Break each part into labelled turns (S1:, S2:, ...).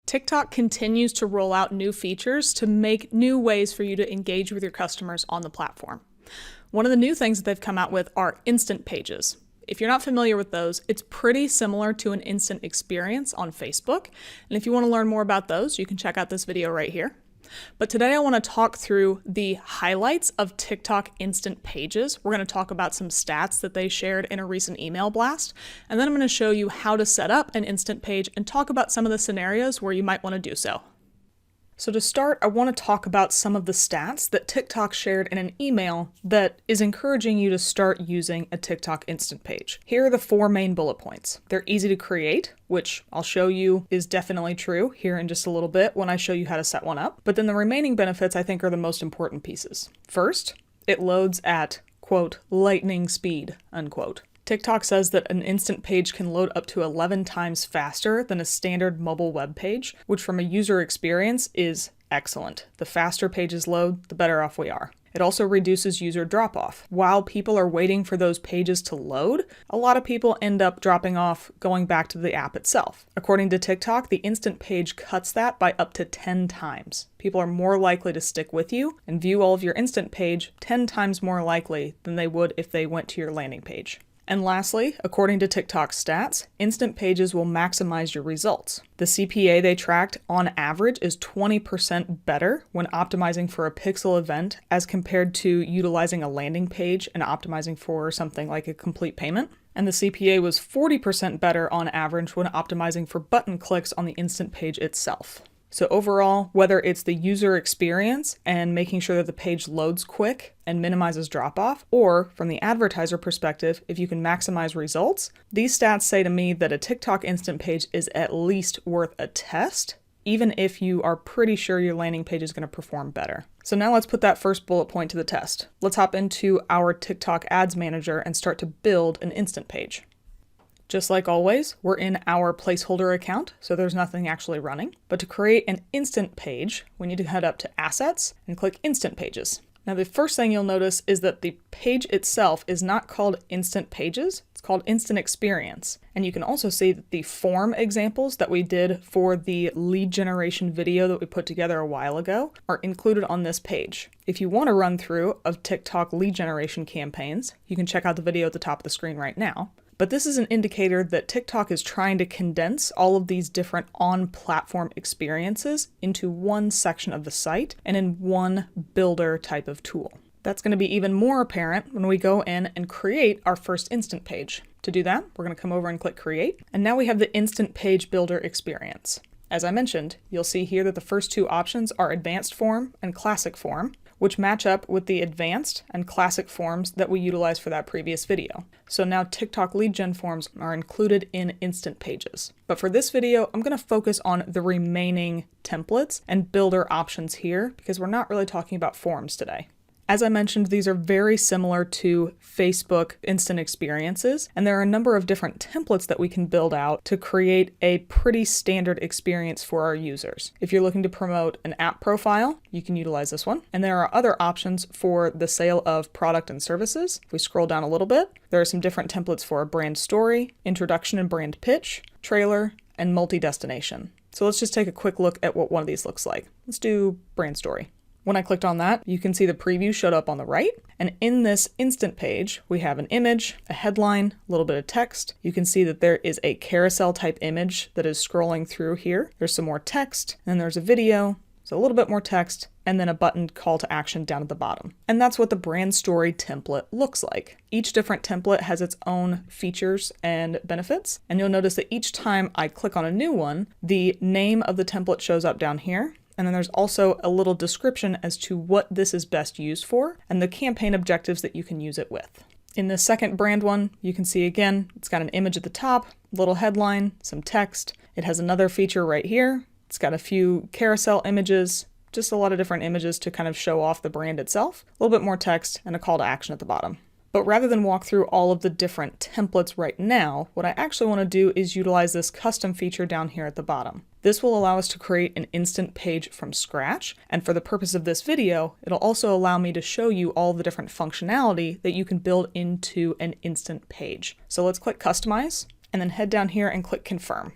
S1: TikTok continues to roll out new features to make new ways for you to engage with your customers on the platform. One of the new things that they've come out with are instant pages. If you're not familiar with those, it's pretty similar to an instant experience on Facebook. And if you want to learn more about those, you can check out this video right here. But today I want to talk through the highlights of TikTok instant pages. We're going to talk about some stats that they shared in a recent email blast. And then I'm going to show you how to set up an instant page and talk about some of the scenarios where you might want to do so. So to start, I want to talk about some of the stats that TikTok shared in an email that is encouraging you to start using a TikTok instant page. Here are the 4 main bullet points. They're easy to create, which I'll show you is definitely true here in just a little bit when I show you how to set one up. But then the remaining benefits I think are the most important pieces. First, it loads at, quote, lightning speed, unquote. TikTok says that an instant page can load up to 11 times faster than a standard mobile web page, which from a user experience is excellent. The faster pages load, the better off we are. It also reduces user drop-off. While people are waiting for those pages to load, a lot of people end up dropping off going back to the app itself. According to TikTok, the instant page cuts that by up to 10 times. People are more likely to stick with you and view all of your instant page 10 times more likely than they would if they went to your landing page. And lastly, according to TikTok's stats, instant pages will maximize your results. The CPA they tracked on average is 20% better when optimizing for a pixel event as compared to utilizing a landing page and optimizing for something like a complete payment. And the CPA was 40% better on average when optimizing for button clicks on the instant page itself. So overall, whether it's the user experience and making sure that the page loads quick and minimizes drop-off, or from the advertiser perspective, if you can maximize results, these stats say to me that a TikTok instant page is at least worth a test, even if you are pretty sure your landing page is going to perform better. So now let's put that first bullet point to the test. Let's hop into our TikTok Ads Manager and start to build an instant page. Just like always, we're in our placeholder account, so there's nothing actually running. But to create an instant page, we need to head up to Assets and click Instant Pages. Now the first thing you'll notice is that the page itself is not called Instant Pages, it's called Instant Experience. And you can also see that the form examples that we did for the lead generation video that we put together a while ago are included on this page. If you want to run through of TikTok lead generation campaigns, you can check out the video at the top of the screen right now. But this is an indicator that TikTok is trying to condense all of these different on-platform experiences into one section of the site and in one builder type of tool. That's going to be even more apparent when we go in and create our first instant page. To do that, we're going to come over and click Create, and now we have the Instant Page Builder experience. As I mentioned, you'll see here that the first 2 options are Advanced Form and Classic Form, which match up with the advanced and classic forms that we utilized for that previous video. So now TikTok lead gen forms are included in instant pages. But for this video, I'm going to focus on the remaining templates and builder options here because we're not really talking about forms today. As I mentioned, these are very similar to Facebook instant experiences, and there are a number of different templates that we can build out to create a pretty standard experience for our users. If you're looking to promote an app profile, you can utilize this one. And there are other options for the sale of product and services. If we scroll down a little bit, there are some different templates for a brand story, introduction and brand pitch, trailer, and multi-destination. So let's just take a quick look at what one of these looks like. Let's do brand story. When I clicked on that, you can see the preview showed up on the right. And in this instant page, we have an image, a headline, a little bit of text. You can see that there is a carousel type image that is scrolling through here. There's some more text, and then there's a video, so a little bit more text, and then a button call to action down at the bottom. And that's what the brand story template looks like. Each different template has its own features and benefits. And you'll notice that each time I click on a new one, the name of the template shows up down here. And then there's also a little description as to what this is best used for and the campaign objectives that you can use it with. In the second brand one, you can see again, it's got an image at the top, little headline, some text. It has another feature right here. It's got a few carousel images, just a lot of different images to kind of show off the brand itself, a little bit more text, and a call to action at the bottom. But rather than walk through all of the different templates right now, what I actually want to do is utilize this custom feature down here at the bottom. This will allow us to create an instant page from scratch, and for the purpose of this video, it'll also allow me to show you all the different functionality that you can build into an instant page. So let's click Customize, and then head down here and click Confirm.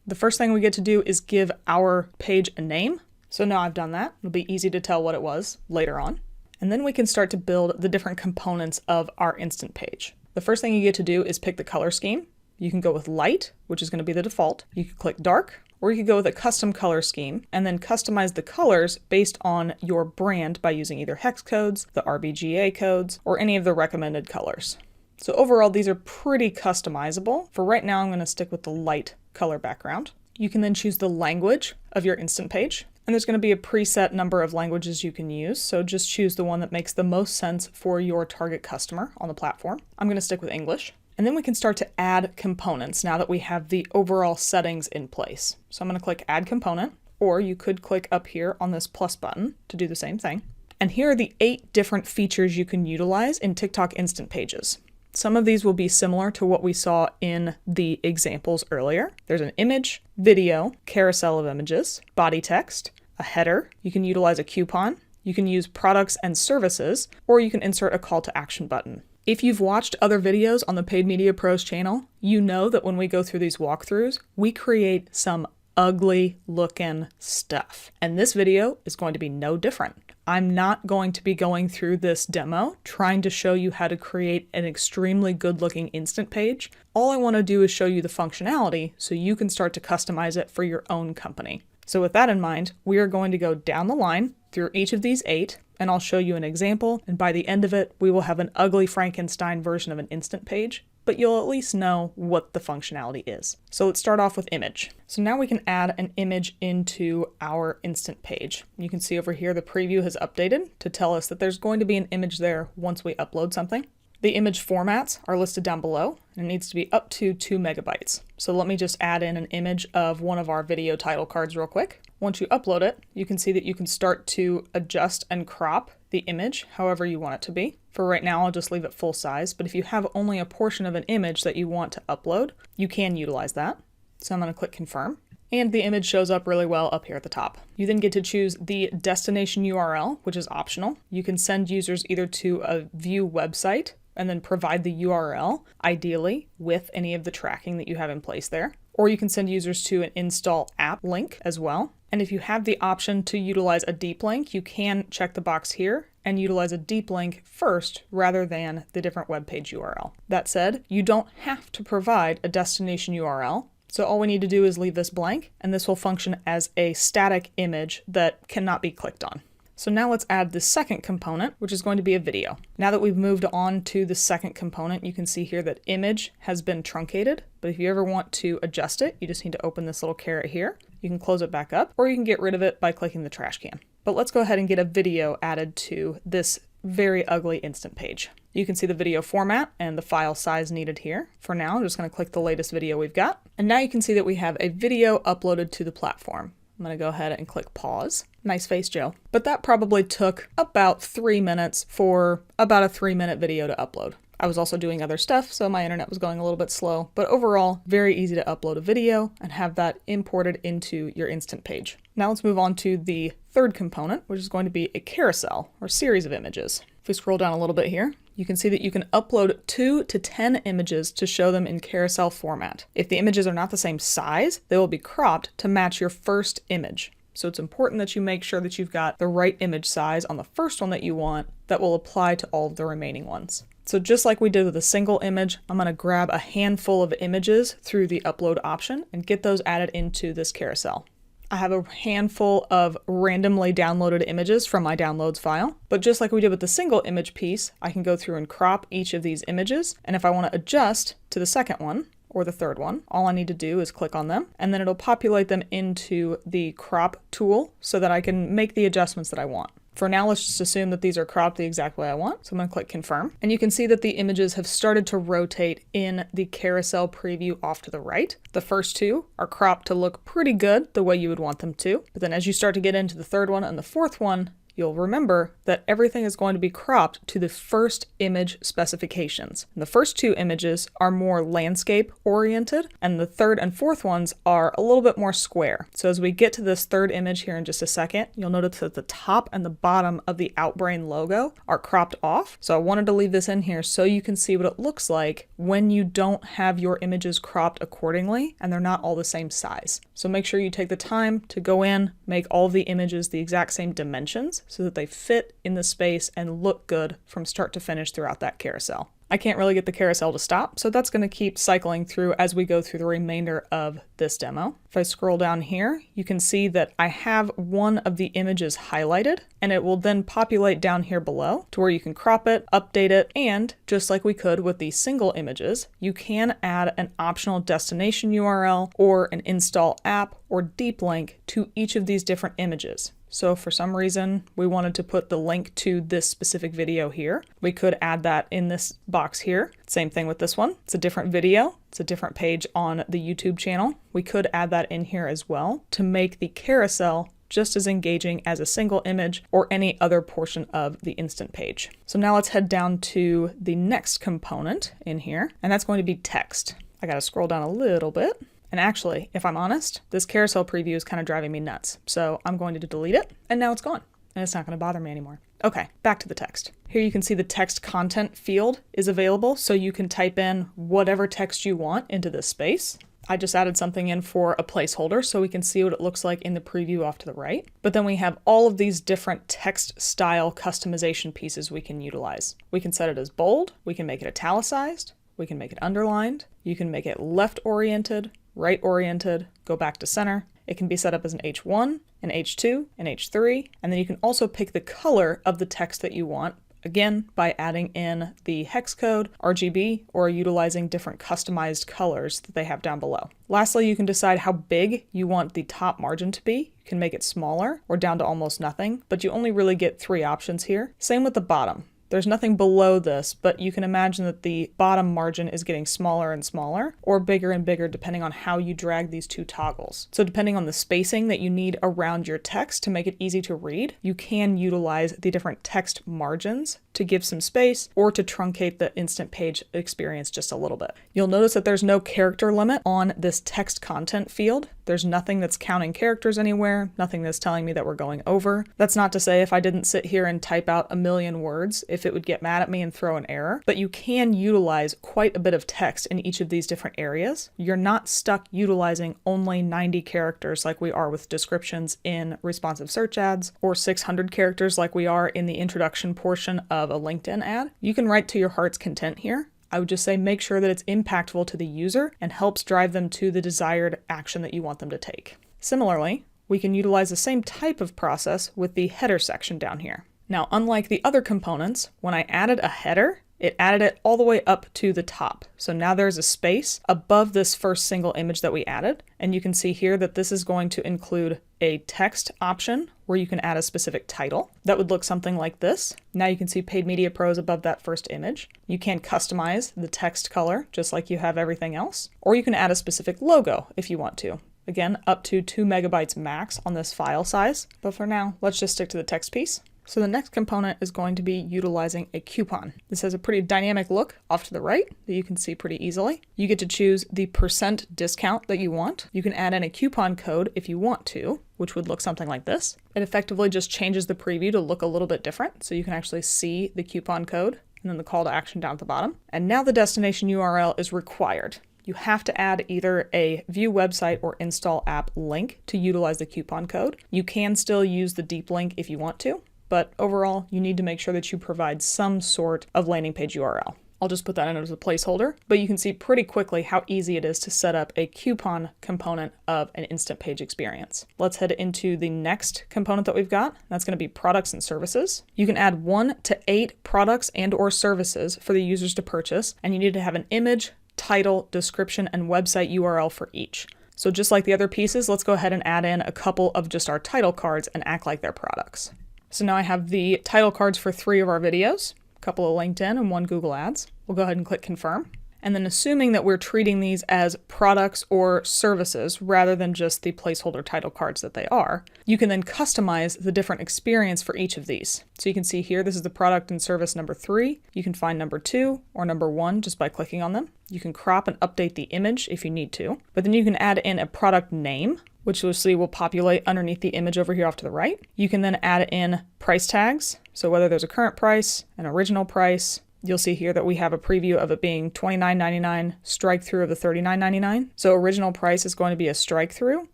S1: The first thing we get to do is give our page a name. So now I've done that. It'll be easy to tell what it was later on. And then we can start to build the different components of our instant page. The first thing you get to do is pick the color scheme. You can go with light, which is going to be the default. You can click dark, or you could go with a custom color scheme and then customize the colors based on your brand by using either hex codes, the RGBA codes, or any of the recommended colors. So overall, these are pretty customizable. For right now, I'm going to stick with the light color background. You can then choose the language of your instant page, and there's going to be a preset number of languages you can use, so just choose the one that makes the most sense for your target customer on the platform. I'm going to stick with English. And then we can start to add components now that we have the overall settings in place. So I'm going to click Add Component, or you could click up here on this plus button to do the same thing. And here are the 8 different features you can utilize in TikTok Instant Pages. Some of these will be similar to what we saw in the examples earlier. There's an image, video, carousel of images, body text, a header. You can utilize a coupon. You can use products and services, or you can insert a call to action button. If you've watched other videos on the Paid Media Pros channel, you know that when we go through these walkthroughs, we create some ugly looking stuff. And this video is going to be no different. I'm not going to be going through this demo trying to show you how to create an extremely good looking instant page. All I want to do is show you the functionality so you can start to customize it for your own company. So with that in mind, we are going to go down the line through each of these 8, and I'll show you an example, and by the end of it, we will have an ugly Frankenstein version of an instant page, but you'll at least know what the functionality is. So let's start off with image. So now we can add an image into our instant page. You can see over here the preview has updated to tell us that there's going to be an image there once we upload something. The image formats are listed down below, and it needs to be up to 2 megabytes. So let me just add in an image of one of our video title cards real quick. Once you upload it, you can see that you can start to adjust and crop the image however you want it to be. For right now, I'll just leave it full size, but if you have only a portion of an image that you want to upload, you can utilize that. So I'm going to click confirm, and the image shows up really well up here at the top. You then get to choose the destination URL, which is optional. You can send users either to a view website and then provide the URL, ideally with any of the tracking that you have in place there. Or you can send users to an install app link as well. And if you have the option to utilize a deep link, you can check the box here and utilize a deep link first rather than the different web page URL. That said, you don't have to provide a destination URL. So all we need to do is leave this blank, and this will function as a static image that cannot be clicked on. So now let's add the second component, which is going to be a video. Now that we've moved on to the second component, you can see here that image has been truncated, but if you ever want to adjust it, you just need to open this little caret here. You can close it back up, or you can get rid of it by clicking the trash can. But let's go ahead and get a video added to this very ugly instant page. You can see the video format and the file size needed here. For now, I'm just going to click the latest video we've got. And now you can see that we have a video uploaded to the platform. I'm going to go ahead and click pause. Nice face, Joe. But that probably took about 3 minutes for about a 3-minute video to upload. I was also doing other stuff, so my internet was going a little bit slow, but overall, very easy to upload a video and have that imported into your instant page. Now let's move on to the third component, which is going to be a carousel or series of images. If we scroll down a little bit here, you can see that you can upload 2 to 10 images to show them in carousel format. If the images are not the same size, they will be cropped to match your first image. So it's important that you make sure that you've got the right image size on the first one that you want that will apply to all of the remaining ones. So just like we did with a single image, I'm going to grab a handful of images through the upload option and get those added into this carousel. I have a handful of randomly downloaded images from my downloads file, but just like we did with the single image piece, I can go through and crop each of these images, and if I want to adjust to the second one, or the third one, all I need to do is click on them, and then it'll populate them into the crop tool so that I can make the adjustments that I want. For now, let's just assume that these are cropped the exact way I want. So I'm going to click confirm. And you can see that the images have started to rotate in the carousel preview off to the right. The first 2 are cropped to look pretty good the way you would want them to. But then as you start to get into the third one and the fourth one, you'll remember that everything is going to be cropped to the first image specifications. And the first two images are more landscape oriented, and the third and fourth ones are a little bit more square. So as we get to this third image here in just a second, you'll notice that the top and the bottom of the Outbrain logo are cropped off. So I wanted to leave this in here so you can see what it looks like when you don't have your images cropped accordingly and they're not all the same size. So make sure you take the time to go in, make all of the images the exact same dimensions so that they fit in the space and look good from start to finish throughout that carousel. I can't really get the carousel to stop, so that's going to keep cycling through as we go through the remainder of this demo. If I scroll down here, you can see that I have one of the images highlighted, and it will then populate down here below to where you can crop it, update it, and just like we could with the single images, you can add an optional destination URL or an install app or deep link to each of these different images. So if for some reason we wanted to put the link to this specific video here, we could add that in this box here. Same thing with this one. It's a different video. It's a different page on the YouTube channel. We could add that in here as well to make the carousel just as engaging as a single image or any other portion of the instant page. So now let's head down to the next component in here, and that's going to be text. I gotta scroll down a little bit. And actually, if I'm honest, this carousel preview is kind of driving me nuts. So I'm going to delete it, and now it's gone. And it's not going to bother me anymore. Okay, back to the text. Here you can see the text content field is available, so you can type in whatever text you want into this space. I just added something in for a placeholder so we can see what it looks like in the preview off to the right. But then we have all of these different text style customization pieces we can utilize. We can set it as bold, we can make it italicized, we can make it underlined, you can make it left-oriented, right-oriented, go back to center. It can be set up as an H1, an H2, an H3, and then you can also pick the color of the text that you want, again, by adding in the hex code, RGB, or utilizing different customized colors that they have down below. Lastly, you can decide how big you want the top margin to be. You can make it smaller or down to almost nothing, but you only really get 3 options here. Same with the bottom. There's nothing below this, but you can imagine that the bottom margin is getting smaller and smaller, or bigger and bigger depending on how you drag these 2 toggles. So depending on the spacing that you need around your text to make it easy to read, you can utilize the different text margins to give some space or to truncate the instant page experience just a little bit. You'll notice that there's no character limit on this text content field. There's nothing that's counting characters anywhere, nothing that's telling me that we're going over. That's not to say if I didn't sit here and type out a million words, if it would get mad at me and throw an error, but you can utilize quite a bit of text in each of these different areas. You're not stuck utilizing only 90 characters like we are with descriptions in responsive search ads, or 600 characters like we are in the introduction portion of a LinkedIn ad. You can write to your heart's content here. I would just say make sure that it's impactful to the user and helps drive them to the desired action that you want them to take. Similarly, we can utilize the same type of process with the header section down here. Now, unlike the other components, when I added a header, it added it all the way up to the top. So now there's a space above this first single image that we added. And you can see here that this is going to include a text option where you can add a specific title. That would look something like this. Now you can see Paid Media Pros above that first image. You can customize the text color just like you have everything else. Or you can add a specific logo if you want to. Again, up to 2 megabytes max on this file size. But for now, let's just stick to the text piece. So the next component is going to be utilizing a coupon. This has a pretty dynamic look off to the right that you can see pretty easily. You get to choose the % discount that you want. You can add in a coupon code if you want to, which would look something like this. It effectively just changes the preview to look a little bit different, so you can actually see the coupon code and then the call to action down at the bottom. And now the destination URL is required. You have to add either a view website or install app link to utilize the coupon code. You can still use the deep link if you want to, but overall, you need to make sure that you provide some sort of landing page URL. I'll just put that in as a placeholder, but you can see pretty quickly how easy it is to set up a coupon component of an instant page experience. Let's head into the next component that we've got. That's going to be products and services. You can add 1 to 8 products and or services for the users to purchase, and you need to have an image, title, description, and website URL for each. So just like the other pieces, let's go ahead and add in a couple of just our title cards and act like they're products. So now I have the title cards for 3 of our videos, a couple of LinkedIn and 1 Google Ads. We'll go ahead and click confirm. And then assuming that we're treating these as products or services rather than just the placeholder title cards that they are, you can then customize the different experience for each of these. So you can see here, this is the product and service number 3. You can find number 2 or number 1 just by clicking on them. You can crop and update the image if you need to, but then you can add in a product name, which you'll see will populate underneath the image over here off to the right. You can then add in price tags. So whether there's a current price, an original price, you'll see here that we have a preview of it being $29.99, strike through of the $39.99. So original price is going to be a strike through,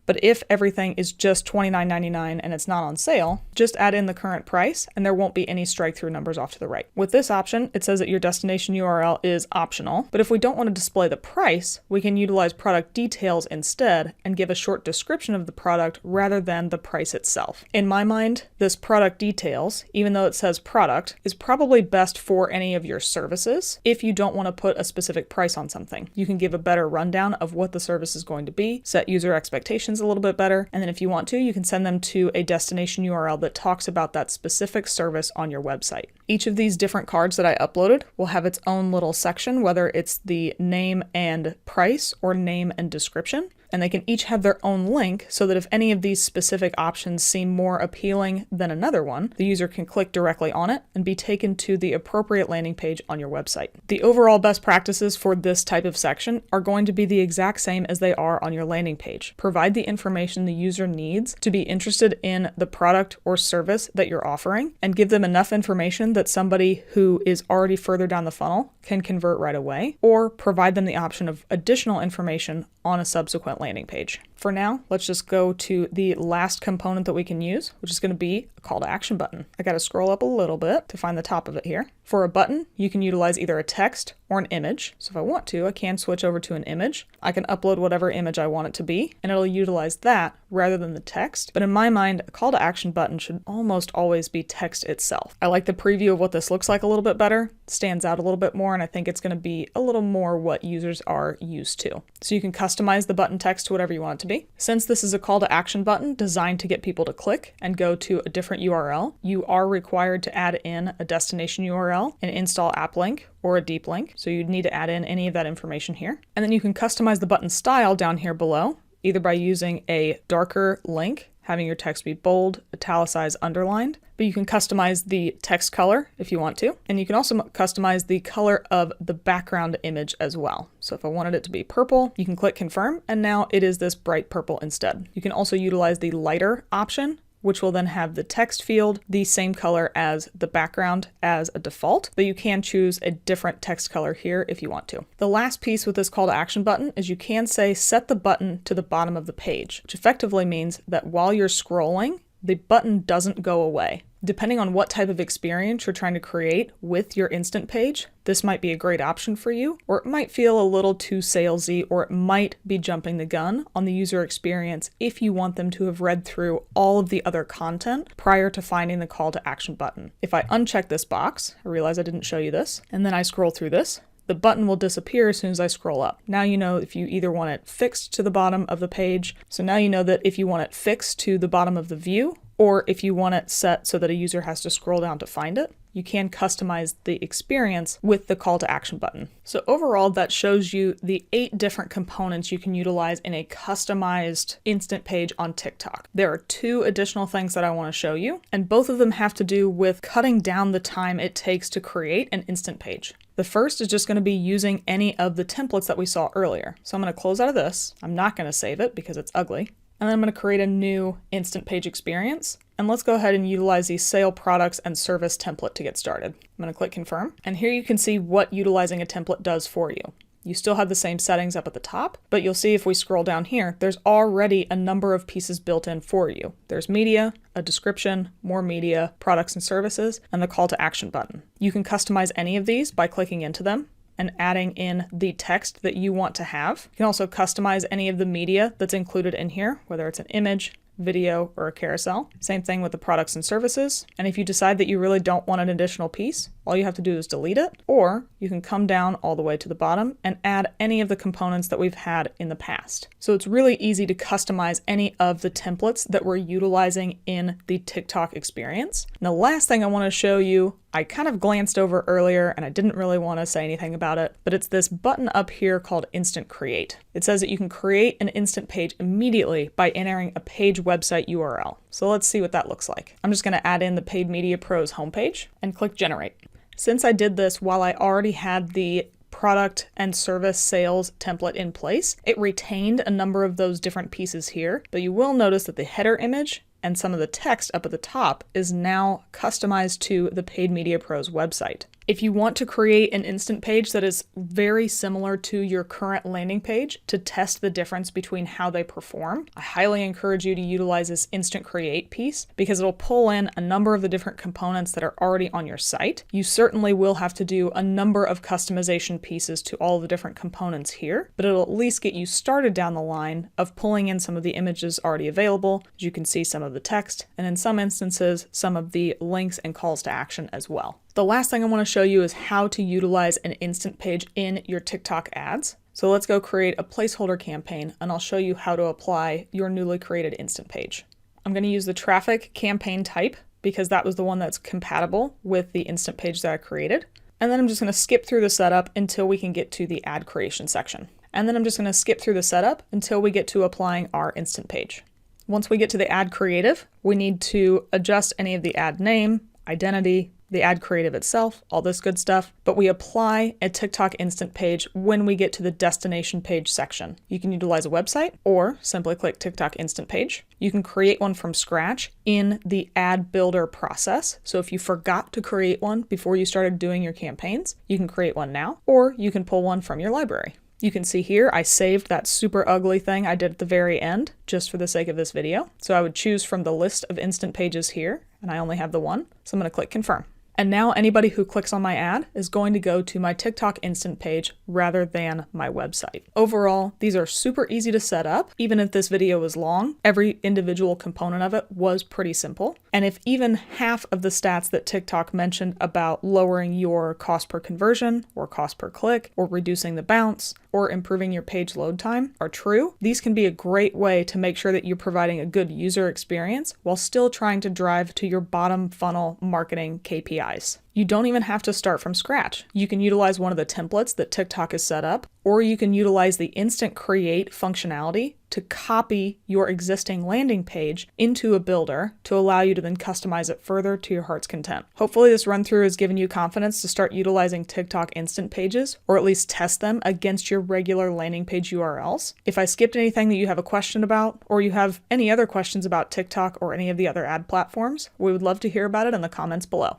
S1: but if everything is just $29.99 and it's not on sale, just add in the current price and there won't be any strike through numbers off to the right. With this option, it says that your destination URL is optional, but if we don't want to display the price, we can utilize product details instead and give a short description of the product rather than the price itself. In my mind, this product details, even though it says product, is probably best for any of your services if you don't want to put a specific price on something. You can give a better rundown of what the service is going to be, set user expectations a little bit better, and then if you want to, you can send them to a destination URL that talks about that specific service on your website. Each of these different cards that I uploaded will have its own little section, whether it's the name and price or name and description. And they can each have their own link so that if any of these specific options seem more appealing than another one, the user can click directly on it and be taken to the appropriate landing page on your website. The overall best practices for this type of section are going to be the exact same as they are on your landing page. Provide the information the user needs to be interested in the product or service that you're offering, and give them enough information that somebody who is already further down the funnel can convert right away, or provide them the option of additional information on a subsequent landing page. For now, let's just go to the last component that we can use, which is going to be a call to action button. I got to scroll up a little bit to find the top of it here. For a button, you can utilize either a text or an image. So if I want to, I can switch over to an image. I can upload whatever image I want it to be, and it'll utilize that rather than the text. But in my mind, a call to action button should almost always be text itself. I like the preview of what this looks like a little bit better, stands out a little bit more, and I think it's going to be a little more what users are used to. So you can customize the button text to whatever you want it to be. Since this is a call to action button designed to get people to click and go to a different URL, you are required to add in a destination URL, an install app link, or a deep link. So you'd need to add in any of that information here. And then you can customize the button style down here below, either by using a darker link, having your text be bold, italicized, underlined, but you can customize the text color if you want to. And you can also customize the color of the background image as well. So if I wanted it to be purple, you can click confirm, and now it is this bright purple instead. You can also utilize the lighter option, which will then have the text field the same color as the background as a default, but you can choose a different text color here if you want to. The last piece with this call to action button is you can say set the button to the bottom of the page, which effectively means that while you're scrolling, the button doesn't go away. Depending on what type of experience you're trying to create with your instant page, this might be a great option for you, or it might feel a little too salesy, or it might be jumping the gun on the user experience if you want them to have read through all of the other content prior to finding the call to action button. If I uncheck this box, I realize I didn't show you this, and then I scroll through this, the button will disappear as soon as I scroll up. Now you know if you either want it fixed to the bottom of the page, so now you know that if you want it fixed to the bottom of the view, or if you want it set so that a user has to scroll down to find it, you can customize the experience with the call to action button. So overall, that shows you the 8 different components you can utilize in a customized instant page on TikTok. There are 2 additional things that I want to show you, and both of them have to do with cutting down the time it takes to create an instant page. The first is just going to be using any of the templates that we saw earlier. So I'm going to close out of this. I'm not going to save it because it's ugly. And then I'm going to create a new instant page experience. And let's go ahead and utilize the sale products and service template to get started. I'm going to click confirm. And here you can see what utilizing a template does for you. You still have the same settings up at the top, but you'll see if we scroll down here, there's already a number of pieces built in for you. There's media, a description, more media, products and services, and the call to action button. You can customize any of these by clicking into them and adding in the text that you want to have. You can also customize any of the media that's included in here, whether it's an image, video, or a carousel. Same thing with the products and services. And if you decide that you really don't want an additional piece, all you have to do is delete it, or you can come down all the way to the bottom and add any of the components that we've had in the past. So it's really easy to customize any of the templates that we're utilizing in the TikTok experience. And the last thing I want to show you, I kind of glanced over earlier and I didn't really want to say anything about it, but it's this button up here called Instant Create. It says that you can create an instant page immediately by entering a page website URL. So let's see what that looks like. I'm just going to add in the Paid Media Pros homepage and click Generate. Since I did this while I already had the product and service sales template in place, it retained a number of those different pieces here, but you will notice that the header image and some of the text up at the top is now customized to the Paid Media Pros website. If you want to create an instant page that is very similar to your current landing page to test the difference between how they perform, I highly encourage you to utilize this Instant Create piece because it'll pull in a number of the different components that are already on your site. You certainly will have to do a number of customization pieces to all the different components here, but it'll at least get you started down the line of pulling in some of the images already available. As you can see, some of the text, and in some instances, some of the links and calls to action as well. The last thing I want to show you is how to utilize an instant page in your TikTok ads. So let's go create a placeholder campaign and I'll show you how to apply your newly created instant page. I'm going to use the traffic campaign type because that was the one that's compatible with the instant page that I created. And then I'm just going to skip through the setup until we can get to the ad creation section. And then I'm just going to skip through the setup until we get to applying our instant page. Once we get to the ad creative, we need to adjust any of the ad name, identity, the ad creative itself, all this good stuff, but we apply a TikTok instant page when we get to the destination page section. You can utilize a website or simply click TikTok instant page. You can create one from scratch in the ad builder process. So if you forgot to create one before you started doing your campaigns, you can create one now, or you can pull one from your library. You can see here, I saved that super ugly thing I did at the very end, just for the sake of this video. So I would choose from the list of instant pages here, and I only have the one. So I'm going to click confirm. And now anybody who clicks on my ad is going to go to my TikTok instant page rather than my website. Overall, these are super easy to set up. Even if this video was long, every individual component of it was pretty simple. And if even half of the stats that TikTok mentioned about lowering your cost per conversion or cost per click or reducing the bounce or improving your page load time are true, these can be a great way to make sure that you're providing a good user experience while still trying to drive to your bottom funnel marketing KPIs. You don't even have to start from scratch. You can utilize one of the templates that TikTok has set up, or you can utilize the instant create functionality to copy your existing landing page into a builder to allow you to then customize it further to your heart's content. Hopefully this run through has given you confidence to start utilizing TikTok instant pages, or at least test them against your regular landing page URLs. If I skipped anything that you have a question about, or you have any other questions about TikTok or any of the other ad platforms, we would love to hear about it in the comments below.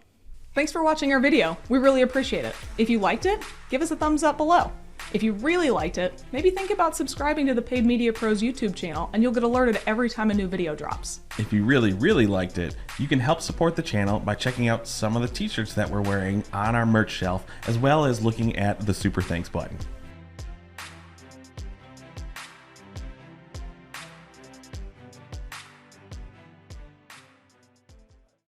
S1: Thanks for watching our video. We really appreciate it. If you liked it, give us a thumbs up below. If you really liked it, maybe think about subscribing to the Paid Media Pros YouTube channel and you'll get alerted every time a new video drops.
S2: If you really liked it, you can help support the channel by checking out some of the t-shirts that we're wearing on our merch shelf, as well as looking at the Super Thanks button.